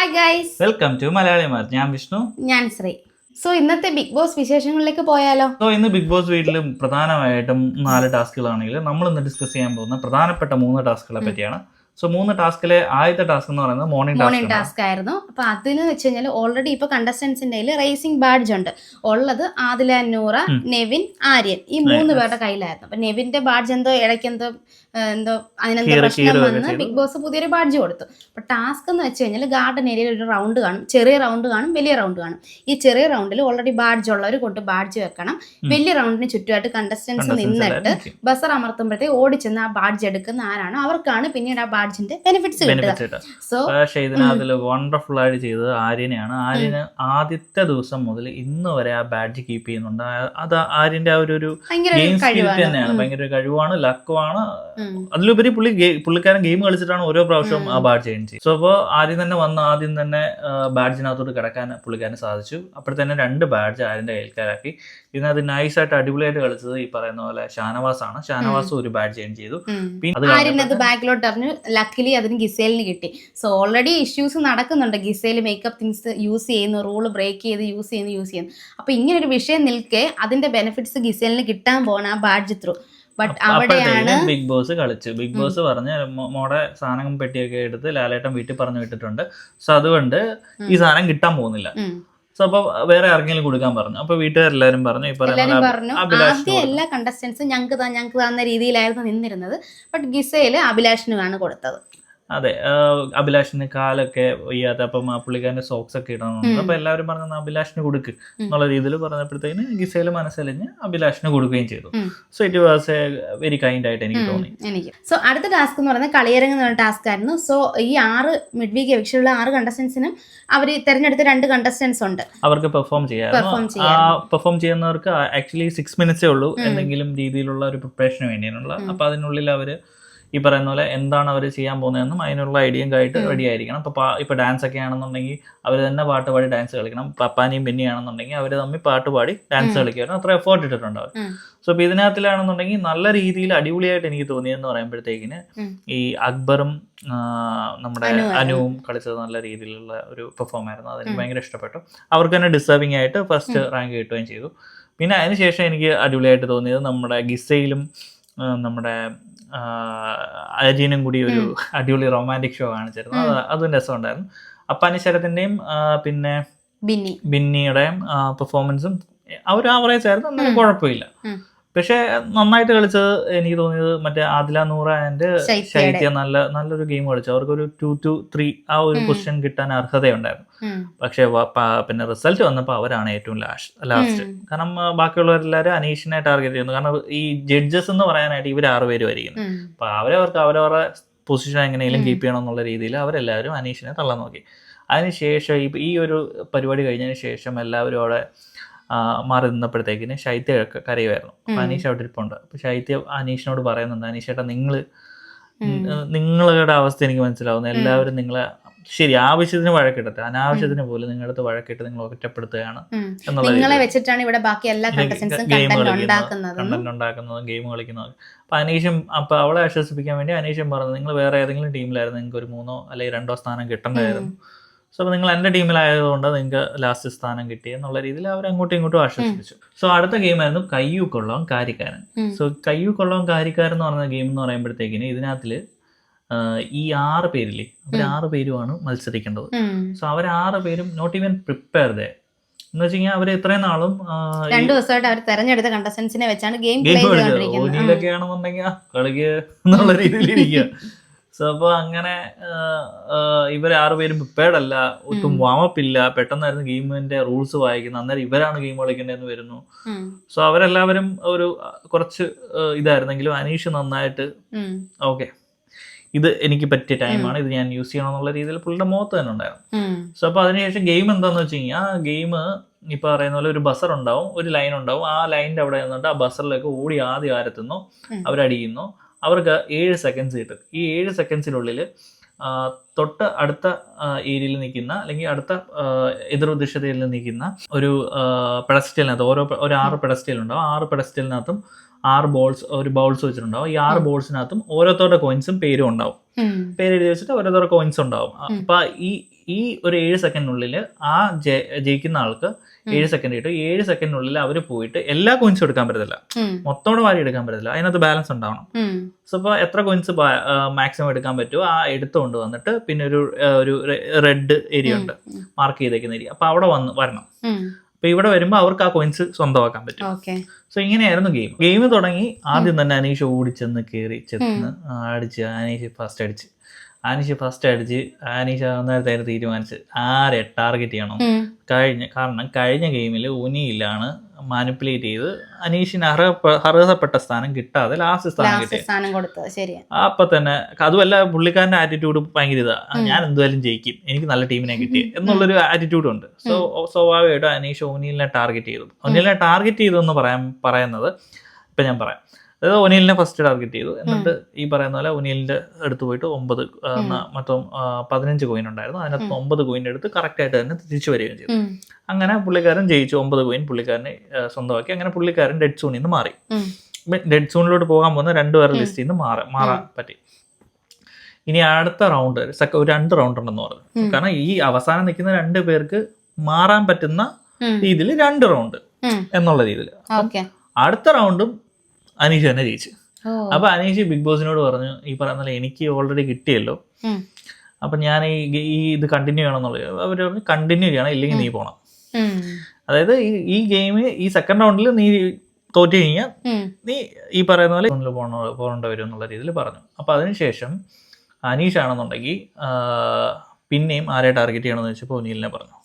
Hi guys, welcome to മലയാളിമാർ. ഞാൻ വിഷ്ണു, ഞാൻ ശ്രീ. സോ ഇന്നത്തെ ബിഗ് ബോസ് വിശേഷങ്ങളിലേക്ക് പോയാലോ? ഇന്ന് ബിഗ് ബോസ് വീട്ടിലും പ്രധാനമായിട്ടും 4 ടാസ്കുകളാണെങ്കിൽ നമ്മൾ ഇന്ന് ഡിസ്കസ് ചെയ്യാൻ പോകുന്ന പ്രധാനപ്പെട്ട 3 ടാസ്കുകളെ പറ്റിയാണ്. 3 ടാസ്കിലെ ആദ്യത്തെ ടാസ്ക് എന്ന് പറയുന്നത് മോർണിംഗ് ടാസ്ക് ആയിരുന്നു. അപ്പൊ അതിന് വെച്ച് കഴിഞ്ഞാൽ ഓൾറെഡി ഇപ്പൊ കണ്ടസ്റ്റൻസിന്റെ റേസിംഗ് ബാഡ്ജ് ഉണ്ട്. ഉള്ളത് ആദില, നൂറ, നെവിൻ, ആര്യൻ, ഈ 3 പേരുടെ കയ്യിലായിരുന്നു. അപ്പൊ നെവിന്റെ ബാഡ്ജ് ഇടയ്ക്ക് എന്തോ അതിനെന്തോ പ്രശ്നം വന്ന് ബിഗ് ബോസ് പുതിയൊരു ബാഡ്ജ് കൊടുത്തു. അപ്പൊ ടാസ്ക് എന്ന് വെച്ച് കഴിഞ്ഞാൽ ഗാർഡൻ ഏരിയയിൽ ഒരു റൗണ്ട് കാണും, ചെറിയ റൗണ്ട് കാണും, വലിയ റൗണ്ട് കാണും. ഈ ചെറിയ റൗണ്ടിൽ ഓൾറെഡി ബാഡ്ജ് ഉള്ളവർ കൊണ്ട് ബാഡ്ജ് വെക്കണം. വലിയ റൗണ്ടിന് ചുറ്റുമായിട്ട് കണ്ടസ്റ്റൻസ് നിന്നിട്ട് ബസർ അമർത്തുമ്പോഴത്തേക്ക് ഓടിച്ചെന്ന് ആ ബാഡ്ജ് എടുക്കുന്ന ആരാണോ അവർക്കാണ് പിന്നീട് ആ ബാഡ്ജിന്റെ ബെനിഫിറ്റ്സ് കിട്ടുക. പക്ഷേ ഇതിനകത്ത് വണ്ടർഫുൾ ആയിട്ട് ചെയ്തത് ആര്യനെയാണ്. ആര്യന് ആദ്യത്തെ ദിവസം മുതൽ ഇന്ന് വരെ ആ ബാഡ്ജ് കീപ്പ് ചെയ്യുന്നുണ്ട്. അത് ആര്യന്റെ ആ ഒരു ഗെയിം സ്പിരിറ്റ് തന്നെയാണ്. ഭയങ്കര കഴിവാണ്, ലക്കുമാണ്. അതിലുപരി പുള്ളിക്കാരൻ ഗെയിം കളിച്ചിട്ടാണ് ഓരോ പ്രാവശ്യവും ആ ബാഡ്ജ് ചേഞ്ച് ചെയ്യും. സോ അപ്പോൾ ആദ്യം തന്നെ ബാഡ്ജിനകത്തോട്ട് കിടക്കാൻ പുള്ളിക്കാരന് സാധിച്ചു. അപ്പോഴത്തന്നെ 2 ബാഡ്ജ് ആര്യന്റെ കൈക്കാരാക്കി. ഇതിനകത്ത് നൈസായിട്ട് അടിപൊളിയായിട്ട് കളിച്ചത് ഈ പറയുന്ന പോലെ ഷാനവാസ് ആണ്. ഷാനവാസ് ഒരു ബാഡ്ജ് ചേഞ്ച് ചെയ്തു. ആര്യനത് ബാക്കിലോട്ട് അറിഞ്ഞു. ലക്കിലി അതിന് ഗിസേലിന് കിട്ടി. സോ ഓൾറെഡി ഇഷ്യൂസ് നടക്കുന്നുണ്ട്. ഗിസേൽ മേക്കപ്പ് തിങ്സ് യൂസ് ചെയ്യുന്നു, റൂള് ബ്രേക്ക് ചെയ്ത് യൂസ് ചെയ്യുന്നു. അപ്പൊ ഇങ്ങനെ ഒരു വിഷയം നിൽക്കെ അതിന്റെ ബെനിഫിറ്റ്സ് ഗിസേലിന് കിട്ടാൻ പോകണം ആ ബാഡ്ജ് ത്രൂ. ബട്ട് അവിടെയാണ് ബിഗ് ബോസ് കളിച്ചു. ബിഗ് ബോസ് പറഞ്ഞ് മോടെ സാധനം പെട്ടിയൊക്കെ എടുത്ത് ലാലേട്ടൻ വീട്ടിൽ പറഞ്ഞു വിട്ടിട്ടുണ്ട്. സോ അതുകൊണ്ട് ഈ സാധനം കിട്ടാൻ പോകുന്നില്ല. സോ അപ്പൊ വേറെ ആർക്കെങ്കിലും കൊടുക്കാൻ പറഞ്ഞു. അപ്പൊ വീട്ടുകാരെല്ലാരും പറഞ്ഞു ആദ്യം എല്ലാ കണ്ടസ്റ്റൻസും ഞങ്ങൾക്ക് തന്ന രീതിയിലായിരുന്നു നിന്നിരുന്നത്. ബട്ട് ഗിസയില് അഭിലാഷിനാണ് കൊടുത്തത്. അതെ, അഭിലാഷിന് കാലൊക്കെ വയ്യാത്ത, അപ്പം ആ പുള്ളിക്കാരന്റെ സോക്സ് ഒക്കെ ഇടണമെന്ന്. അപ്പൊ എല്ലാവരും പറഞ്ഞു അഭിലാഷിന് കൊടുക്ക് എന്നുള്ള രീതിയിൽ പറഞ്ഞപ്പോഴത്തേന് ഗിസയില് മനസ്സിലഞ്ഞ് അഭിലാഷിന് കൊടുക്കുകയും ചെയ്തു. So it was A very kind ആയിട്ട് എനിക്ക് തോന്നി. സോ അടുത്ത ടാസ്ക് എന്ന് പറയുന്നത് കളിയിറങ്ങ് എന്ന് പറഞ്ഞ ടാസ്ക് ആയിരുന്നു. സോ ഈ 6 മിഡ് വീക്ക് എവിക്ഷനുള്ള 6 കണ്ടസ്റ്റൻസിനും അവർ തെരഞ്ഞെടുത്ത 2 കണ്ടസ്റ്റൻസ് ഉണ്ട്. അവർക്ക് പെർഫോം ചെയ്യുന്നവർക്ക് ആക്ച്വലി 6 മിനിറ്റ്സേ ഉള്ളൂ എന്തെങ്കിലും രീതിയിലുള്ള ഒരു പ്രിപ്പറേഷന് വേണ്ടിയുള്ള. അപ്പൊ അതിനുള്ളിൽ അവര് ഈ പറയുന്ന പോലെ എന്താണ് അവർ ചെയ്യാൻ പോകുന്നതെന്നും അതിനുള്ള ഐഡിയയും ആയിട്ട് റെഡി ആയിരിക്കണം. ഇപ്പൊ ഡാൻസ് ഒക്കെ ആണെന്നുണ്ടെങ്കിൽ അവർ തന്നെ പാട്ട് പാടി ഡാൻസ് കളിക്കണം. പപ്പാനിയും ബെന്നിയാണെന്നുണ്ടെങ്കിൽ അവർ തമ്മിൽ പാട്ട് പാടി ഡാൻസ് കളിക്കണം. അത്ര എഫേർട്ട് ഇട്ടിട്ടുണ്ട് അവർ. സോ ഇപ്പൊ ഇതിനകത്തിലാണെന്നുണ്ടെങ്കിൽ നല്ല രീതിയിൽ അടിപൊളിയായിട്ട് എനിക്ക് തോന്നിയെന്ന് പറയുമ്പോഴത്തേക്കിന് ഈ അക്ബറും നമ്മുടെ അനുവും കളിച്ചത് നല്ല രീതിയിലുള്ള ഒരു പെർഫോം ആയിരുന്നു. അതെനിക്ക് ഭയങ്കര ഇഷ്ടപ്പെട്ടു. അവർക്ക് തന്നെ ഡിസേർവിംഗ് ആയിട്ട് ഫസ്റ്റ് റാങ്ക് കിട്ടുകയും ചെയ്തു. പിന്നെ അതിനുശേഷം എനിക്ക് അടിപൊളിയായിട്ട് തോന്നിയത് നമ്മുടെ ഗിസയിലും നമ്മുടെ അജീനും കൂടി ഒരു അടിപൊളി റൊമാൻറ്റിക് ഷോ കാണിച്ചിരുന്നു. അതും രസമുണ്ടായിരുന്നു. അപ്പാനി ശരത്തിന്റെയും പിന്നെ ബിന്നിയുടെയും പെർഫോമൻസും ഒരു ആവറേജ് ആയിരുന്നു. എന്നാലും കുഴപ്പമില്ല. പക്ഷെ നന്നായിട്ട് കളിച്ചത് എനിക്ക് തോന്നിയത് മറ്റേ ആദില, നൂറ ആൻഡ് ശൈത്യ നല്ലൊരു ഗെയിം കളിച്ചു. അവർക്കൊരു 2 to 3 ആ ഒരു പൊസിഷൻ കിട്ടാൻ അർഹതയുണ്ടായിരുന്നു. പക്ഷെ പിന്നെ റിസൾട്ട് വന്നപ്പോൾ അവരാണ് ഏറ്റവും ലാസ്റ്റ്. കാരണം ബാക്കിയുള്ളവരെല്ലാവരും അനീഷിനെ ടാർഗറ്റ് ചെയ്യുന്നു. കാരണം ഈ ജഡ്ജസ് എന്ന് പറയാനായിട്ട് ഇവർ 6 പേര് വരികയാണ്. അപ്പൊ അവരവരുടെ പൊസിഷൻ എങ്ങനെയെങ്കിലും കീപ്പ് ചെയ്യണം എന്നുള്ള രീതിയിൽ അവരെല്ലാവരും അനീഷിനെ തള്ളാൻ നോക്കി. അതിനുശേഷം ഈ ഒരു പരിപാടി കഴിഞ്ഞതിന് ശേഷം എല്ലാവരും അവിടെ മാറി നിന്നപ്പോഴത്തേക്കിന് ശൈത്യ കരയുമായിരുന്നു. അപ്പൊ അനീഷ് അവിടെ ഇരിപ്പുണ്ട്. അപ്പൊ ശൈത്യ അനീഷിനോട് പറയുന്നുണ്ട്, അനീഷേട്ടാ നിങ്ങളുടെ അവസ്ഥ എനിക്ക് മനസ്സിലാവുന്നു. എല്ലാവരും നിങ്ങളെ ശരി ആവശ്യത്തിന് വഴക്കിടട്ടെ, അനാവശ്യത്തിന് പോലും നിങ്ങളുടെ അടുത്ത് വഴക്കിട്ട് നിങ്ങൾ ഒറ്റപ്പെടുത്തുകയാണ് എന്നുള്ളത് വെച്ചിട്ടാണ് ഇവിടെ ബാക്കി എല്ലാ കണ്ടന്റ് ഉണ്ടാക്കുന്നതും ഗെയിം കളിക്കുന്നതും. അപ്പൊ അവളെ ആശ്വസിപ്പിക്കാൻ വേണ്ടി അനീഷും പറഞ്ഞു, നിങ്ങൾ വേറെ ഏതെങ്കിലും ടീമിലായിരുന്നു നിങ്ങൾക്ക് ഒരു 3 അല്ലെങ്കിൽ 2 സ്ഥാനം കിട്ടേണ്ടതായിരുന്നു. സോ അപ്പോൾ നിങ്ങൾ എൻ്റെ ടീമിലായതുകൊണ്ട് നിങ്ങൾക്ക് ലാസ്റ്റ് സ്ഥാനം കിട്ടി എന്നുള്ള രീതിയിൽ അവർ അങ്ങോട്ടും ഇങ്ങോട്ടും ആശ്വസിപ്പിച്ചു. സോ അടുത്ത ഗെയിമായിരുന്നു കയ്യൂ കൊള്ളോം കാരിക്കാരൻ. സോ കയ്യൂ കൊള്ളോം കാരിക്കാരൻ എന്ന് പറഞ്ഞ ഗെയിം എന്ന് പറയുമ്പോഴത്തേക്കിന് ഇതിനകത്തില് ഈ 6 പേരില്ലേ, അവർ 6 പേരുമാണ് മത്സരിക്കേണ്ടത്. സോ അവർ 6 പേരും നോട്ട് ഈവൻ പ്രിപ്പയർഡ് എന്ന് വെച്ച് കഴിഞ്ഞാൽ അവർ ഇത്രയും നാളും 2 ദിവസമായിട്ട് അവർ തെരഞ്ഞെടുത്ത കണ്ടസ്റ്റൻസിനെ വെച്ചാണ് ഗെയിം ഓനിയിലൊക്കെ ആണെന്നുണ്ടെങ്കിൽ കളിക്കുക എന്നുള്ള രീതിയിൽ ഇരിക്കുക. സോ അപ്പോൾ അങ്ങനെ ഇവർ 6 പേരും പ്രിപ്പയർഡ് അല്ല, ഒട്ടും വാമപ്പ് ഇല്ല. പെട്ടെന്നായിരുന്നു ഗെയിമിന്റെ റൂൾസ് വായിക്കുന്നത്. അന്നേരം ഇവരാണ് ഗെയിം കളിക്കേണ്ടതെന്ന് വരുന്നു. സോ അവരെല്ലാവരും ഒരു കുറച്ച് ഇതായിരുന്നെങ്കിലും അനീഷ് നന്നായിട്ട് ഓക്കെ ഇത് എനിക്ക് പറ്റിയ ടൈമാണ്, ഇത് ഞാൻ യൂസ് ചെയ്യണം എന്നുള്ള രീതിയിൽ പുള്ളിയുടെ മുഖത്ത് തന്നെ ഉണ്ടായിരുന്നു. സോ അപ്പോൾ അതിനുശേഷം ഗെയിം എന്താണെന്ന് വെച്ച് കഴിഞ്ഞാൽ ആ ഗെയിം ഇപ്പൊ പറയുന്ന പോലെ ഒരു ബസർ ഉണ്ടാവും, ഒരു ലൈൻ ഉണ്ടാവും. ആ ലൈനിന്റെ അവിടെ നിന്നിട്ട് ആ ബസറിലേക്ക് ഓടി ആദ്യം ആരെത്തുന്നു അവരടിയുന്നു. അവർക്ക് 7 സെക്കൻഡ്സ് കിട്ടും. ഈ 7 സെക്കൻഡ്സിനുള്ളിൽ തൊട്ട് അടുത്ത ഏരിയയിൽ നിൽക്കുന്ന അല്ലെങ്കിൽ അടുത്ത എതിർദിശയിൽ നിൽക്കുന്ന ഒരു പെഡസ്റ്റലിനകത്ത് ഒരു 6 പെഡസ്റ്റൽ ഉണ്ടാവും. 6 പെഡസ്റ്റലിനകത്തും 6 ബോൾസ് വെച്ചിട്ടുണ്ടാവും. ഈ 6 ബോൾസിനകത്തും ഓരോരുത്തരുടെ കോയിൻസും പേരും ഉണ്ടാവും. പേര് എഴുതി വെച്ചിട്ട് ഓരോരുത്തരുടെ കോയിൻസ് ഉണ്ടാവും. അപ്പൊ ഈ ഒരു 7 സെക്കൻഡിനുള്ളിൽ ആ ജയിക്കുന്ന ആൾക്ക് 7 സെക്കൻഡ് കിട്ടും. 7 സെക്കൻഡിനുള്ളിൽ അവർ പോയിട്ട് എല്ലാ കോയിൻസും എടുക്കാൻ പറ്റത്തില്ല, മൊത്തോടെ വാരി എടുക്കാൻ പറ്റത്തില്ല, അതിനകത്ത് ബാലൻസ് ഉണ്ടാവണം. സോ ഇപ്പോൾ എത്ര കോയിൻസ് മാക്സിമം എടുക്കാൻ പറ്റുമോ ആ എടുത്തുകൊണ്ട് വന്നിട്ട് പിന്നെ ഒരു റെഡ് ഏരിയ ഉണ്ട്, മാർക്ക് ചെയ്തേക്കുന്ന ഏരിയ, അപ്പൊ അവിടെ വരണം. അപ്പൊ ഇവിടെ വരുമ്പോൾ അവർക്ക് ആ കോയിൻസ് സ്വന്തമാക്കാൻ പറ്റും. സോ ഇങ്ങനെയായിരുന്നു ഗെയിം തുടങ്ങി. ആദ്യം തന്നെ അനീഷ് ഓടിച്ചെന്ന് കയറി അടിച്ച് അനീഷ് ഫസ്റ്റ് അടിച്ച് അനീഷ് നേരത്തെ തീരുമാനിച്ച് ആരെ ടാർഗറ്റ് ചെയ്യണം. കാരണം കഴിഞ്ഞ ഗെയിമിൽ ഉനിയിലാണ് മാനിപ്പുലേറ്റ് ചെയ്ത് അനീഷിന് അർഹതപ്പെട്ട സ്ഥാനം കിട്ടാതെ ലാസ്റ്റ് സ്ഥാനം കിട്ടിയത്. അപ്പൊ തന്നെ അതുമല്ല, പുള്ളിക്കാരന്റെ ആറ്റിറ്റ്യൂഡ് ഭയങ്കര ഇതാ, ഞാൻ എന്തായാലും ജയിക്കും, എനിക്ക് നല്ല ടീമിനെ കിട്ടി എന്നുള്ളൊരു ആറ്റിറ്റ്യൂഡ് ഉണ്ട്. സോ സ്വാഭാവികമായിട്ടും അനീഷ് ഒനീലിനെ ടാർഗറ്റ് ചെയ്തു. ഒനീലിനെ ടാർഗറ്റ് ചെയ്തെന്ന് പറയുന്നത് ഇപ്പൊ ഞാൻ പറയാം. അതായത് ഒനീലിനെ ഫസ്റ്റ് ടാർഗറ്റ് ചെയ്തു. എന്നിട്ട് ഈ പറയുന്ന പോലെ ഒനീലിന്റെ അടുത്ത് പോയിട്ട് 15 കോയിൻ ഉണ്ടായിരുന്നു, അതിനകത്ത് 9 കോയിൻ എടുത്ത് കറക്റ്റ് ആയിട്ട് തന്നെ തിരിച്ചു വരികയും ചെയ്തു. അങ്ങനെ പുള്ളിക്കാരൻ ജയിച്ചു. 9 കോയിൻ പുള്ളിക്കാരനെ സ്വന്തമാക്കി. അങ്ങനെ പുള്ളിക്കാരൻ ഡെഡ് സോണിൽ നിന്ന് മാറി. ഡെഡ് സോണിലോട്ട് പോകാൻ പോകുന്ന 2 പേരുടെ ലിസ്റ്റിൽ നിന്ന് മാറാൻ പറ്റി. ഇനി അടുത്ത റൗണ്ട് ഒരു 2 റൗണ്ട് ഉണ്ടെന്ന് പറഞ്ഞു. കാരണം ഈ അവസാനം നിൽക്കുന്ന 2 പേർക്ക് മാറാൻ പറ്റുന്ന രീതിയിൽ 2 റൗണ്ട് എന്നുള്ള രീതിയിൽ. അടുത്ത റൗണ്ടും അനീഷ് തന്നെ ജയിച്ചു. അപ്പൊ അനീഷ് ബിഗ് ബോസിനോട് പറഞ്ഞു, ഈ പറയുന്ന എനിക്ക് ഓൾറെഡി കിട്ടിയല്ലോ, അപ്പൊ ഞാൻ ഈ ഇത് കണ്ടിന്യൂ ചെയ്യണമെന്നുള്ളത്. അവര് പറഞ്ഞു കണ്ടിന്യൂ ചെയ്യണം, ഇല്ലെങ്കിൽ നീ പോണം. അതായത് ഈ ഗെയിം ഈ സെക്കൻഡ് റൗണ്ടിൽ നീ തോറ്റു കഴിഞ്ഞാൽ നീ ഈ പറയുന്ന പോലെ പോകേണ്ട വരും എന്നുള്ള രീതിയിൽ പറഞ്ഞു. അപ്പൊ അതിനുശേഷം അനീഷ് ആണെന്നുണ്ടെങ്കിൽ പിന്നെയും ആരെ ടാർഗറ്റ് ചെയ്യണമെന്ന് വെച്ചപ്പോൾ ഒനീലിനെ പറഞ്ഞു.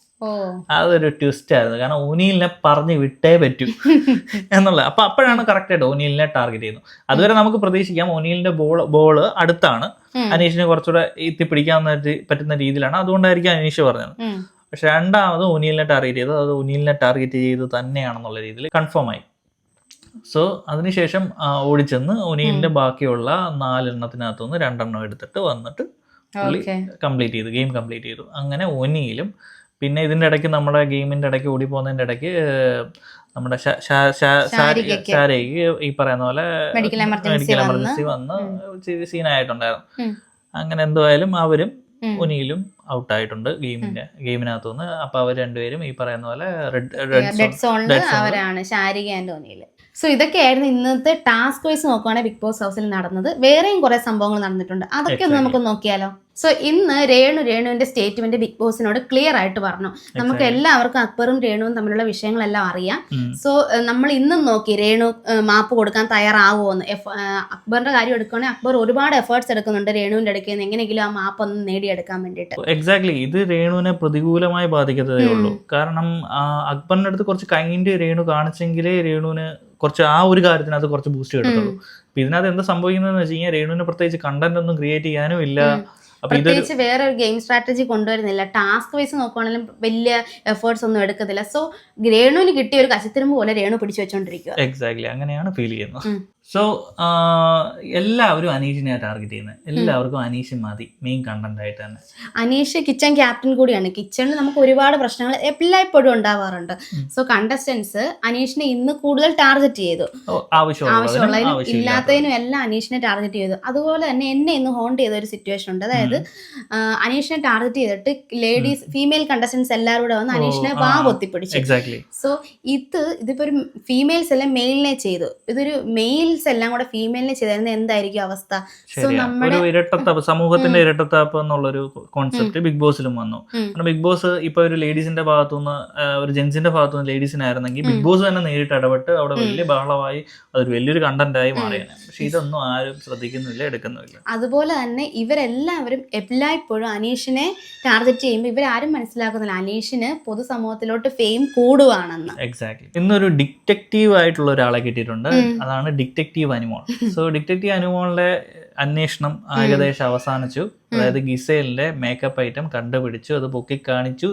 അതൊരു ട്വിസ്റ്റ് ആയിരുന്നു. കാരണം ഒനീലിനെ പറഞ്ഞു വിട്ടേ പറ്റൂ എന്നുള്ളത്. അപ്പോഴാണ് കറക്റ്റ് ആയിട്ട് ഒനീലിനെ ടാർഗറ്റ് ചെയ്യുന്നത്. അതുവരെ നമുക്ക് പ്രതീക്ഷിക്കാം ഒനീലിന്റെ ബോള് അടുത്താണ്, അനീഷിനെ കുറച്ചുകൂടെ എത്തിപ്പിടിക്കാൻ പറ്റുന്ന രീതിയിലാണ്, അതുകൊണ്ടായിരിക്കും അനീഷ് പറഞ്ഞത്. പക്ഷെ രണ്ടാമത് ഒനീലിനെ ടാർഗറ്റ് ചെയ്തത് അത് ഒനീലിനെ ടാർഗറ്റ് ചെയ്ത് തന്നെയാണെന്നുള്ള രീതിയിൽ കൺഫേം ആയി. സോ അതിനുശേഷം ഓടിച്ചെന്ന് ഒനീലിന്റെ ബാക്കിയുള്ള 4 എണ്ണത്തിനകത്തുനിന്ന് 2 എണ്ണം എടുത്തിട്ട് വന്നിട്ട് ഗെയിം കംപ്ലീറ്റ് ചെയ്തു. അങ്ങനെ ഒനീലും പിന്നെ ഇതിന്റെ ഇടയ്ക്ക് നമ്മുടെ ഗെയിമിന്റെ ഇടയ്ക്ക് ഓടി പോകുന്നതിന്റെ ഇടയ്ക്ക് നമ്മുടെ ശാരയ്ക്ക് ഈ പറയുന്ന പോലെ മെഡിക്കൽ എമർജൻസി വന്ന് സീനായിട്ടുണ്ടായിരുന്നു. അങ്ങനെ എന്തായാലും അവരും ഒനിയിലും ഔട്ടായിട്ടുണ്ട് ഗെയിമിനകത്തുനിന്ന്. അപ്പൊ അവർ രണ്ടുപേരും ഈ പറയുന്ന പോലെ ഡെഡ് സോണിൽ അവരാണ്, ശാരിക ആൻഡ് ഒനിയിൽ. സോ ഇതൊക്കെയായിരുന്നു ഇന്നത്തെ ടാസ്ക് വൈസ് നോക്കുവാണെങ്കിൽ ബിഗ് ബോസ് ഹൗസിൽ നടന്നത്. വേറെയും കുറെ സംഭവങ്ങൾ നടന്നിട്ടുണ്ട്, അതൊക്കെ ഒന്ന് നമുക്ക് നോക്കിയാലോ. സോ ഇന്ന് രേണുവിന്റെ സ്റ്റേറ്റ്മെന്റ് ബിഗ് ബോസിനോട് ക്ലിയർ ആയിട്ട് പറഞ്ഞു. നമുക്ക് എല്ലാവർക്കും അക്ബറും രേണുവും തമ്മിലുള്ള വിഷയങ്ങളെല്ലാം അറിയാം. സോ നമ്മൾ ഇന്നും നോക്കി രേണു മാപ്പ് കൊടുക്കാൻ തയ്യാറാവുമെന്ന്. അക്ബറിന്റെ കാര്യം എടുക്കുകയാണെങ്കിൽ അക്ബർ ഒരുപാട് എഫേർട്സ് എടുക്കുന്നുണ്ട് രേണുവിന്റെ അടുക്കൽ നിന്ന് എങ്ങനെയെങ്കിലും ആ മാപ്പ് ഒന്ന് നേടിയെടുക്കാൻ വേണ്ടിയിട്ട്. എക്സാക്ട്ലി, ഇത് രേണുവിനെ പ്രതികൂലമായി ബാധിക്കത്തതേ ഉള്ളൂ. കാരണം അക്ബറിന്റെ അടുത്ത് കുറച്ച് കൈൻഡ് രേണു കാണിച്ചെങ്കിലേ രേണുവിന് കുറച്ച് ആ ഒരു കാര്യത്തിനകത്ത് കുറച്ച് ബൂസ്റ്റ് കിട്ടത്തുള്ളൂ. അപ്പൊ ഇതിനകത്ത് എന്താ സംഭവിക്കുന്നതെന്ന് വെച്ച് കഴിഞ്ഞാൽ രേണുവിന് പ്രത്യേകിച്ച് കണ്ടന്റ് ഒന്നും ക്രിയേറ്റ് ചെയ്യാനും ഇല്ല. പ്രത്യേകിച്ച് വേറെ ഒരു ഗെയിം സ്ട്രാറ്റജി കൊണ്ടുവരുന്നില്ല. ടാസ്ക് വൈസ് നോക്കുവാണെങ്കിലും വലിയ എഫേർട്സ് ഒന്നും എടുക്കത്തില്ല. സോ രേണുവിന് കിട്ടിയ ഒരു കശത്തിരുമ്പ് പോലെ രേണു പിടിച്ചു വെച്ചോണ്ടിരിക്കുക. എക്സാക്ട്ലി അങ്ങനെയാണ് ഫീൽ ചെയ്യുന്നത്. സോ എല്ലാവരും അനീഷിനെ ടാർഗറ്റ് ചെയ്യുന്നത്. എല്ലാവർക്കും അനീഷ് മതി മെയിൻ കണ്ടന്റ് ആയിട്ട് തന്നെ. അനീഷ് കിച്ചൺ ക്യാപ്റ്റൻ കൂടിയാണ്. കിച്ചണിൽ നമുക്ക് ഒരുപാട് പ്രശ്നങ്ങൾ എല്ലായ്പ്പോഴും ഉണ്ടാവാറുണ്ട്. സോ കണ്ടസ്റ്റൻസ് അനീഷിനെ ഇന്ന് കൂടുതൽ ടാർഗറ്റ് ചെയ്തു. ആവശ്യമുള്ളതിനും ഇല്ലാത്തതിനും എല്ലാം അനീഷിനെ ടാർഗറ്റ് ചെയ്തു. അതുപോലെ തന്നെ എന്നെ ഇന്ന് ഹോണ്ട് ചെയ്ത ഒരു സിറ്റുവേഷൻ ഉണ്ട്. അതായത് അനീഷിനെ ടാർഗറ്റ് ചെയ്തിട്ട് ലേഡീസ് ഫീമെയിൽ കണ്ടസ്റ്റൻസ് എല്ലാവരും കൂടെ വന്ന് അനീഷിനെ വാ പൊത്തിപ്പിടിച്ചു. സോ ഇതിപ്പോ ഒരു ഫീമെയിൽസ് എല്ലാം മെയിലിനെ ചെയ്തു. ഇതൊരു മെയിൽസ് എല്ലാം കൂടെ ഫീമെയിലിനെ ചെയ്തിരുന്നത് എന്തായിരിക്കും അവസ്ഥ? സോ നമ്മുടെ ഇരട്ടത്താപ്പ്, സമൂഹത്തിന്റെ ഇരട്ടത്താപ്പ് എന്നുള്ളൊരു കോൺസെപ്റ്റ് ബിഗ് ബോസിലും വന്നു. കാരണം ബിഗ് ബോസ് ഇപ്പൊ ഒരു ലേഡീസിന്റെ ഭാഗത്തുനിന്ന് ഒരു ജെൻസിന്റെ ഭാഗത്തുനിന്ന് ലേഡീസിനായിരുന്നെങ്കിൽ ബിഗ് ബോസ് തന്നെ നേരിട്ട് ഇടപെട്ട് അവിടെ വലിയ ബഹളമായി അതൊരു വലിയൊരു കണ്ടന്റായി മാറിയാണ്. പക്ഷെ ഇതൊന്നും ആരും ശ്രദ്ധിക്കുന്നില്ല, എടുക്കുന്നില്ല. അതുപോലെ തന്നെ ഇവരെല്ലാവരും എല്ലായ്പ്പോഴും അനീഷിനെ ടാർഗറ്റ് ചെയ്യുമ്പോൾ ഇവരാരും മനസ്സിലാക്കുന്നില്ല അനീഷിന് പൊതുസമൂഹത്തിലോട്ട് ഫെയിം കൂടുവാണെന്ന്. എക്സാക്ട്ലി. ഇന്നൊരു ഡിറ്റക്റ്റീവ് ആയിട്ടുള്ള ഒരാളെ കിട്ടിയിട്ടുണ്ട്. അതാണ് ഡിറ്റക്റ്റീവ് അനിമോൾ. സോ ഡിറ്റക്റ്റീവ് അനിമോളിന്റെ അന്വേഷണം ഏകദേശം അവസാനിച്ചു. അതായത് ഗിസേലിന്റെ മേക്കപ്പ് ഐറ്റം കണ്ടുപിടിച്ചു, അത് പൊക്കി കാണിച്ചു.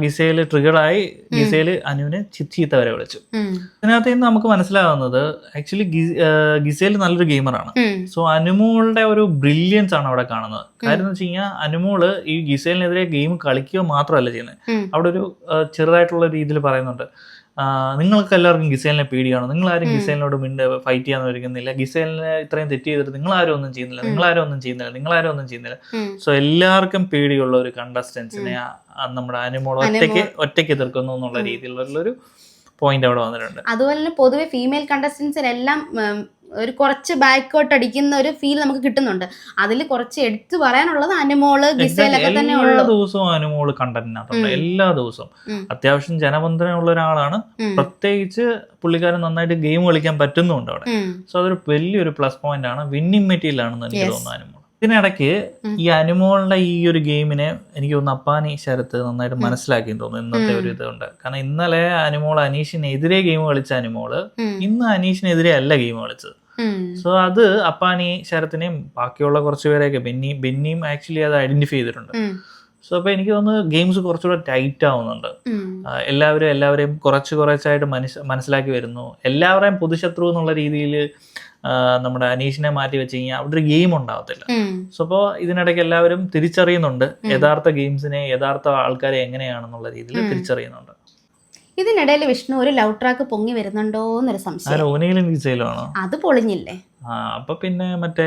ഗിസേല് ട്രിഗറായി. ഗിസേല് അനുവിനെ ചീത്ത വരെ വിളിച്ചു. ഇതിനകത്ത് നിന്ന് നമുക്ക് മനസ്സിലാവുന്നത് ആക്ച്വലി ഗിസേല് നല്ലൊരു ഗെയിമറാണ്. സോ അനുമോളുടെ ഒരു ബ്രില്യൻസ് ആണ് അവിടെ കാണുന്നത്. കാര്യം എന്ന് വെച്ച് കഴിഞ്ഞാൽ അനുമോള് ഈ ഗിസേലിനെതിരെ ഗെയിം കളിക്കുക മാത്രമല്ല ചെയ്യുന്നത്. അവിടെ ഒരു ചെറുതായിട്ടുള്ള രീതിയിൽ പറയുന്നുണ്ട്, നിങ്ങൾക്ക് എല്ലാവർക്കും ഗിസേലിനെ പേടിയാണോ, നിങ്ങളാരും ഗിസേലിനോട് ഫൈറ്റ് ചെയ്യാൻ ഒരുങ്ങുന്നില്ല, ഗിസേലിനെ ഇത്രയും തെറ്റ് ചെയ്തിട്ട് നിങ്ങളാരും ഒന്നും ചെയ്യുന്നില്ല, നിങ്ങളാരും ഒന്നും ചെയ്യുന്നില്ല. സോ എല്ലാവർക്കും പേടിയുള്ള ഒരു കണ്ടസ്റ്റൻസിനെ നമ്മുടെ അനുമോൾ ഒറ്റയ്ക്ക് എതിർക്കുന്നു എന്നുള്ള രീതിയിലുള്ളൊരു പോയിന്റ് അവിടെ വന്നിട്ടുണ്ട്. അതുപോലെ തന്നെ പൊതുവെ ഫീമെയിൽ കണ്ടസ്റ്റൻസിനെല്ലാം ഒരു കുറച്ച് ബാക്കോട്ട് അടിക്കുന്ന ഒരു ഫീൽ നമുക്ക് കിട്ടുന്നുണ്ട്. അതിൽ കുറച്ച് എടുത്തു പറയാനുള്ളത് അനുമോള്, ഗിസേലൊക്കെ തന്നെ ഉള്ളു. എല്ലാ ദിവസവും അനുമോള് കണ്ടന്റിനകത്തുണ്ട്, എല്ലാ ദിവസവും. അത്യാവശ്യം ജനബന്ധനമുള്ള ഒരാളാണ്, പ്രത്യേകിച്ച് പുള്ളിക്കാരൻ നന്നായിട്ട് ഗെയിം കളിക്കാൻ പറ്റുന്നുണ്ട് അവിടെ. സോ അതൊരു വലിയൊരു പ്ലസ് പോയിന്റ് ആണ്, വിന്നിംഗ് മെറ്റീരിയൽ ആണെന്ന് എനിക്ക് തോന്നുന്നു അനുമോൾ. ഇതിനിടയ്ക്ക് ഈ അനുമോളിന്റെ ഈ ഒരു ഗെയിമിനെ എനിക്ക് തോന്നുന്നു അപ്പാനി ശരത്ത് നന്നായിട്ട് മനസ്സിലാക്കി തോന്നുന്നു ഇന്നത്തെ ഒരു ഇതുണ്ട്. കാരണം ഇന്നലെ അനുമോൾ അനീഷിനെതിരെ ഗെയിം കളിച്ച അനുമോള് ഇന്ന് അനീഷിനെതിരെ അല്ല ഗെയിം കളിച്ചത്. സോ അത് അപ്പാനി ശരത്തിനെയും ബാക്കിയുള്ള കുറച്ചുപേരെയൊക്കെ ബെന്നിയും ആക്ച്വലി അത് ഐഡന്റിഫൈ ചെയ്തിട്ടുണ്ട്. സോ അപ്പൊ എനിക്ക് തോന്നുന്നു ഗെയിംസ് കുറച്ചുകൂടെ ടൈറ്റ് ആവുന്നുണ്ട്. എല്ലാവരെയും കുറച്ചായിട്ട് മനസ്സിലാക്കി വരുന്നു. എല്ലാവരെയും പൊതുശത്രു എന്നുള്ള രീതിയിൽ നമ്മുടെ അനീഷിനെ മാറ്റി വെച്ച് കഴിഞ്ഞാൽ അവിടെ ഒരു ഗെയിം ഉണ്ടാവത്തില്ല. സോ അപ്പോൾ ഇതിനിടയ്ക്ക് എല്ലാവരും തിരിച്ചറിയുന്നുണ്ട് യഥാർത്ഥ ഗെയിംസിനെ, യഥാർത്ഥ ആൾക്കാരെ എങ്ങനെയാണെന്നുള്ള രീതിയിൽ തിരിച്ചറിയുന്നുണ്ട്. ഇതിനിടയിൽ വിഷ്ണു ഒരു ലവ് ട്രാക്ക് പൊങ്ങി വരുന്നുണ്ടോ എന്നൊരു സംശയം. ഓനയിലും ഗിസയിലുമാണോ? അത് പൊളിഞ്ഞില്ലേ? അപ്പൊ പിന്നെ മറ്റേ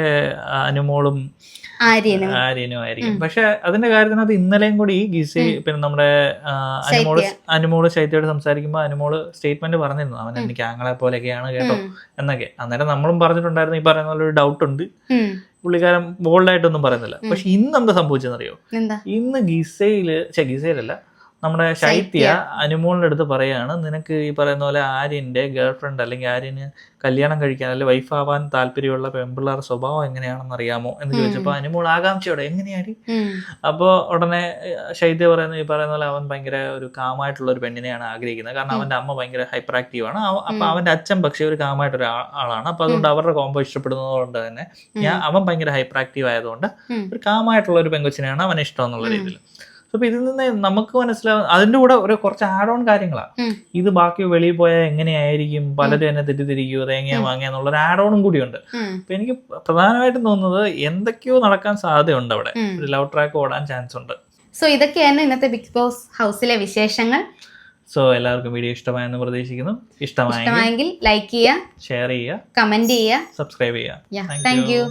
അനുമോളും ആര്യനും ആയിരിക്കും. പക്ഷെ അതിന്റെ കാര്യത്തിനകത്ത് ഇന്നലെയും കൂടി പിന്നെ നമ്മുടെ അനുമോള് ശൈത്യയോട് സംസാരിക്കുമ്പോൾ അനുമോള് സ്റ്റേറ്റ്മെന്റ് പറഞ്ഞിരുന്നു, അവൻ എനിക്ക് ആങ്ങളെ പോലെയൊക്കെയാണ് കേട്ടോ എന്നൊക്കെ. അന്നേരം നമ്മളും പറഞ്ഞിട്ടുണ്ടായിരുന്നു ഈ പറയുന്ന പോലെ ഒരു ഡൗട്ട് ഉണ്ട്, പുള്ളിക്കാരൻ ബോൾഡായിട്ടൊന്നും പറയുന്നില്ല. പക്ഷെ ഇന്ന് എന്താ സംഭവിച്ചെന്നറിയോ? ഇന്ന് ഗിസയിലല്ല, നമ്മുടെ ശൈത്യ അനുമോളിന്റെ അടുത്ത് പറയാണ്, നിനക്ക് ഈ പറയുന്ന പോലെ ആര്യന്റെ ഗേൾ ഫ്രണ്ട് അല്ലെങ്കിൽ ആര്യന് കല്യാണം കഴിക്കാൻ അല്ലെങ്കിൽ വൈഫ് ആവാൻ താല്പര്യമുള്ള പെൺപിള്ളേർ സ്വഭാവം എങ്ങനെയാണെന്ന് അറിയാമോ എന്ന് ചോദിച്ചപ്പോ അനുമോൾ ആകാംക്ഷയോടെ എങ്ങനെയാണ്. അപ്പോൾ ഉടനെ ശൈത്യ പറയുന്നത് ഈ പറയുന്ന പോലെ അവൻ ഭയങ്കര ഒരു കാമായിട്ടുള്ള ഒരു പെണ്ണിനെയാണ് ആഗ്രഹിക്കുന്നത്. കാരണം അവന്റെ അമ്മ ഭയങ്കര ഹൈപ്പർ ആക്റ്റീവ് ആണ്. അപ്പൊ അവന്റെ അച്ഛൻ പക്ഷേ ഒരു കാമായിട്ടൊരു ആളാണ്. അപ്പൊ അതുകൊണ്ട് അവരുടെ കോംബോ ഇഷ്ടപ്പെടുന്നത് കൊണ്ട് തന്നെ അവൻ ഭയങ്കര ഹൈപ്പർ ആക്റ്റീവ് ആയതുകൊണ്ട് ഒരു കാമായിട്ടുള്ള ഒരു പെങ്കൊച്ചിനെയാണ് അവൻ ഇഷ്ടം എന്നുള്ള രീതിയിൽ. അപ്പൊ ഇതിൽ നിന്ന് നമുക്ക് മനസ്സിലാവും അതിന്റെ കൂടെ ഒരു കുറച്ച് ആഡ് ഓൺ കാര്യങ്ങളാണ്. ഇത് ബാക്കി വെളിയിൽ പോയാൽ എങ്ങനെയായിരിക്കും, പലരും എന്നെ തെറ്റിദ്ധരിക്കും, തേങ്ങ വാങ്ങിയ എന്നുള്ളൊരു ആഡ് ഓണും കൂടിയുണ്ട്. അപ്പൊ എനിക്ക് പ്രധാനമായിട്ടും തോന്നുന്നത് എന്തൊക്കെയോ നടക്കാൻ സാധ്യതയുണ്ട് അവിടെ, ഒരു ലവ് ട്രാക്ക് ഓടാൻ ചാൻസ് ഉണ്ട്. സോ ഇതൊക്കെയാണ് ഇന്നത്തെ ബിഗ് ബോസ് ഹൗസിലെ വിശേഷങ്ങൾ. സോ എല്ലാവർക്കും വീഡിയോ ഇഷ്ടമായെന്ന് പ്രതീക്ഷിക്കുന്നു. ഇഷ്ടമായെങ്കിൽ ലൈക്ക് ചെയ്യുക, ഷെയർ ചെയ്യുക, കമന്റ് ചെയ്യുക, സബ്സ്ക്രൈബ് ചെയ്യുക. Thank you.